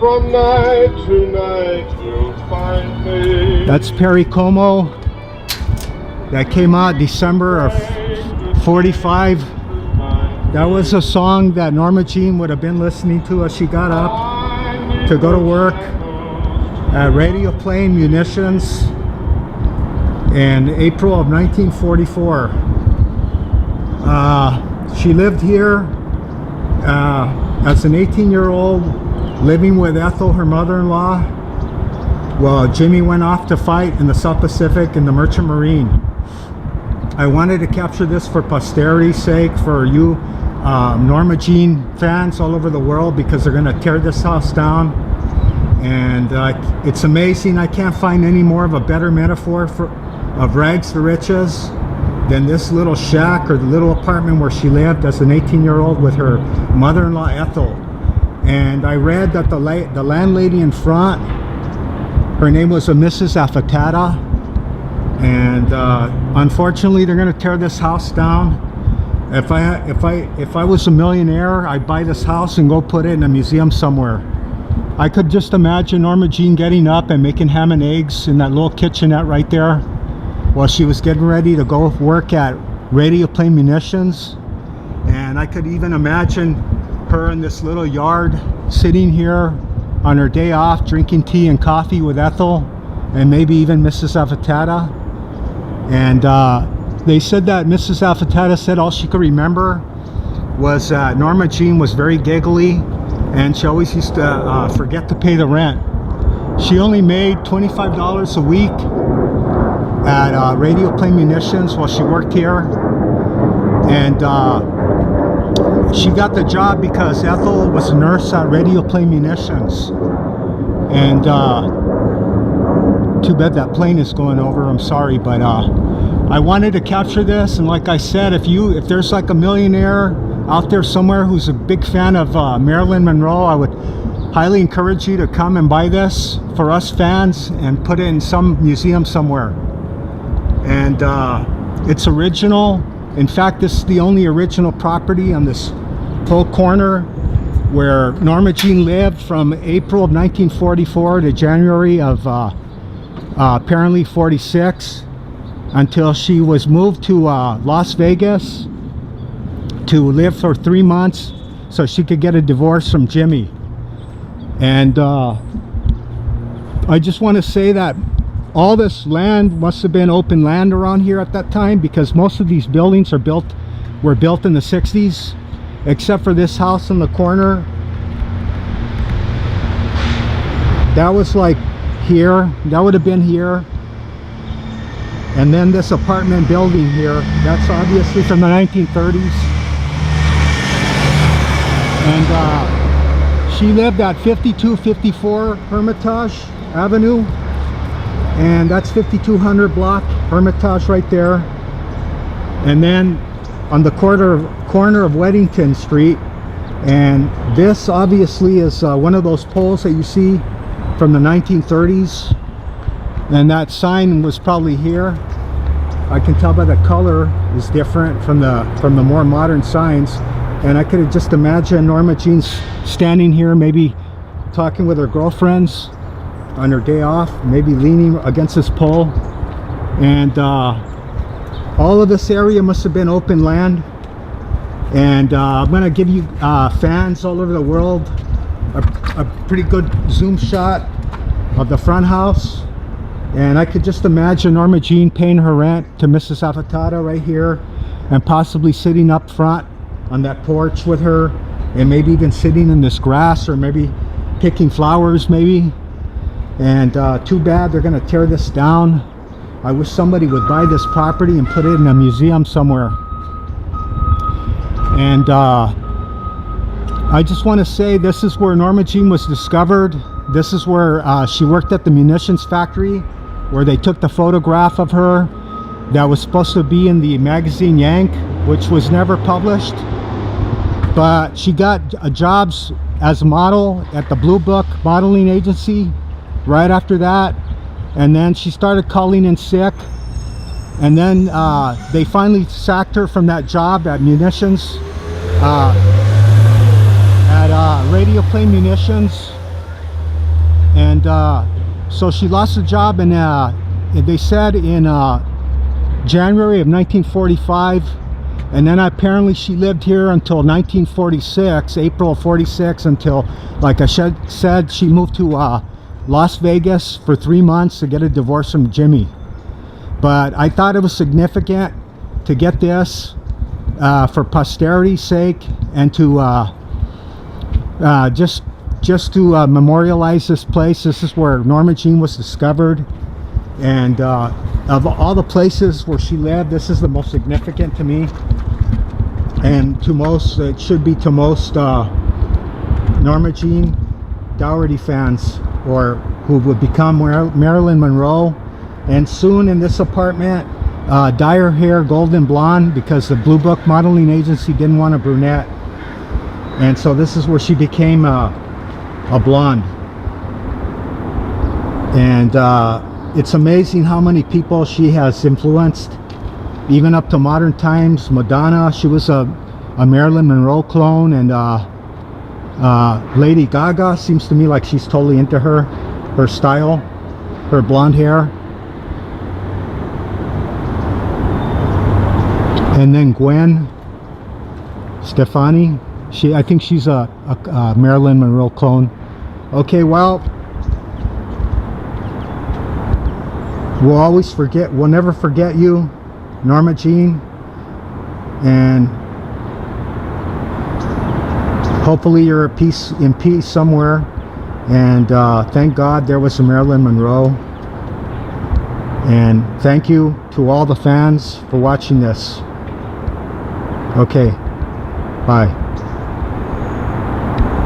from night to night you'll find me. That's Perry Como. That came out December of 45. That was a song that Norma Jean would have been listening to as she got up to go to work at Radio Playing Munitions in April of 1944. She lived here as an 18-year-old, living with Ethel, her mother-in-law, while Jimmy went off to fight in the South Pacific in the Merchant Marine. I wanted to capture this for posterity's sake, for you Norma Jean fans all over the world, because they're going to tear this house down. And it's amazing. I can't find any more of a better metaphor of rags to riches than this little shack, or the little apartment where she lived as an 18-year-old with her mother-in-law Ethel. And I read that the landlady in front, her name was a Mrs. Affetata, and unfortunately they're going to tear this house down. If I was a millionaire, I'd buy this house and go put it in a museum somewhere. I could just imagine Norma Jean getting up and making ham and eggs in that little kitchenette right there while she was getting ready to go work at Radio Playing Munitions. And I could even imagine her in this little yard sitting here on her day off, drinking tea and coffee with Ethel and maybe even Mrs. Affetata. And they said that Mrs. Affetata said all she could remember was that Norma Jean was very giggly, and she always used to forget to pay the rent. She only made $25 a week at Radio Playing Munitions while she worked here. And she got the job because Ethel was a nurse at Radio Playing Munitions. And too bad that plane is going over, I'm sorry, but I wanted to capture this. And like I said, if there's like a millionaire out there somewhere who's a big fan of Marilyn Monroe, I would highly encourage you to come and buy this for us fans and put it in some museum somewhere. And it's original. In fact, this is the only original property on this whole corner where Norma Jean lived from April of 1944 to January of apparently 46, until she was moved to Las Vegas to live for 3 months so she could get a divorce from Jimmy. And I just want to say that all this land must have been open land around here at that time, because most of these buildings were built in the 60s, except for this house in the corner. That was like here, that would have been here. And then this apartment building here, that's obviously from the 1930s. And she lived at 5254 Hermitage Avenue, and that's 5200 block Hermitage right there. And then on the corner of Weddington Street, and this obviously is one of those poles that you see from the 1930s, and that sign was probably here. I can tell by the color is different from the more modern signs. And I could just imagine Norma Jean standing here, maybe talking with her girlfriends on her day off, maybe leaning against this pole. And all of this area must have been open land. And I'm going to give you fans all over the world a pretty good zoom shot of the front house. And I could just imagine Norma Jean paying her rent to Mrs. Affetata right here, and possibly sitting up front on that porch with her, and maybe even sitting in this grass, or maybe picking flowers maybe. And too bad they're going to tear this down. I wish somebody would buy this property and put it in a museum somewhere. And I just want to say, this is where Norma Jean was discovered. This is where she worked at the munitions factory, where they took the photograph of her that was supposed to be in the magazine Yank, which was never published. But she got jobs as a model at the Blue Book modeling agency right after that. And then she started calling in sick. And then they finally sacked her from that job at munitions, at Radio Playing Munitions. And so she lost her job in they said in January of 1945, and then apparently she lived here until 1946, April of 46, until, like I said, she moved to Las Vegas for 3 months to get a divorce from Jimmy. But I thought it was significant to get this for posterity's sake, and to just to memorialize this place. This is where Norma Jean was discovered, and of all the places where she lived, this is the most significant to me, and to most, it should be to most Norma Jean Dougherty fans, or who would become Marilyn Monroe. And soon in this apartment, dye her hair golden blonde, because the Blue Book modeling agency didn't want a brunette, and so this is where she became a blonde. And it's amazing how many people she has influenced, even up to modern times. Madonna, she was a Marilyn Monroe clone, and Lady Gaga seems to me like she's totally into her style, her blonde hair. And then Gwen Stefani, I think she's a Marilyn Monroe clone. Okay, well, we'll never forget you, Norma Jean, and hopefully you're in peace somewhere. And thank God there was a Marilyn Monroe. And thank you to all the fans for watching this. Okay, bye.